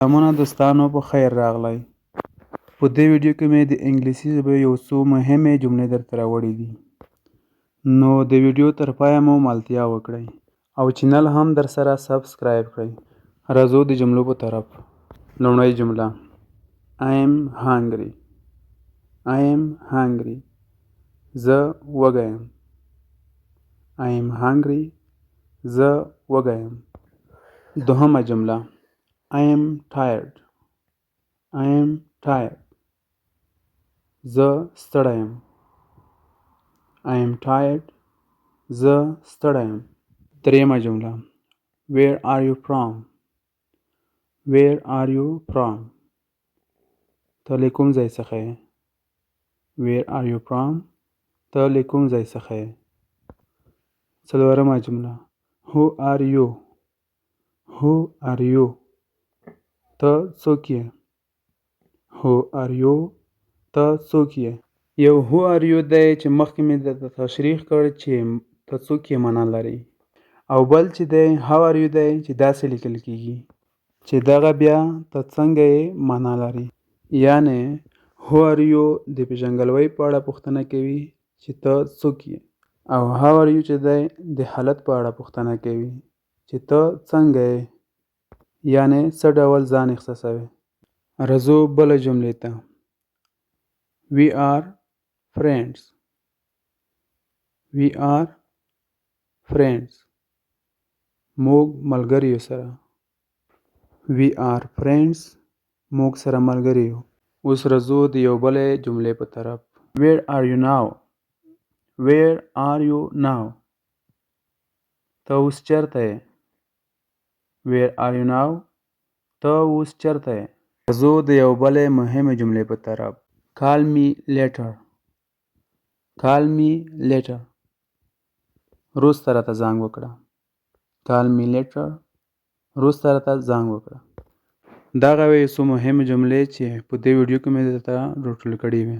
سلامونه دوستانو په خیر راغلی. په دې ویډیو کې مې د انګلیسي ژبې یو څو مهمې جملې درته راوړي دي. نو د ویډیو تر پایه مو ملتیا وکړئ او چینل هم در سره سبسکرایب کړئ. راځو د جملو په طرف. لومړی جمله I am hungry. I am hungry. زه وږی یم. I am hungry. زه وږی یم. دوهمه جمله I am tired. I am tired. زه ستړی یم. I am tired. زه ستړی یم. دریمه جمله Where are you from? Where are you from? ته له کوم ځای څخه یې؟ Where are you from? ته له کوم ځای څخه یې؟ څلورمه جمله Who are you? Who are you? ته څوک یې؟ Who are you? ته څوک یې؟ یو who are you دی چې مخکې مې درته تشریح کړ چې ته څوک یې معنا لري، او بل چې دی how are you دی چې داسې لیکل کیږي چې دغه بیا ته څنګه یې معنا لري. یعنې who are you د پیژندګلوۍ په اړه پوښتنه کوي چې ته څوک یې، او how are you چې دی د حالت په اړه پوښتنه کوي چې ته څنګه یې، یعنې څه ډول ځان احساسوې. راځو بله جملې ته. We are friends. We are friends. موږ ملګري یو سره. We are friends. موږ سره ملګري یو. اوس راځو د یو بلې جملې په طرف. Where are you now? Where are you now? ته اوس چېرته یې؟ Where are you now? ته اوس چېرته یې؟ راځو د یو بلې مهمې جملې په طرف. Call me later. Call me later. وروسته راته زنګ وکړه. Call me later. وروسته راته زنګ وکړه. دغه وې څو مهمې جملې چې په دې ویډیو کې مې درته راټولې کړې وې.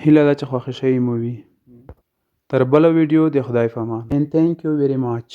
هیله ده چې خوښې شوې مو وي. تر بله ویډیو د خدای په امان. And thank you very much.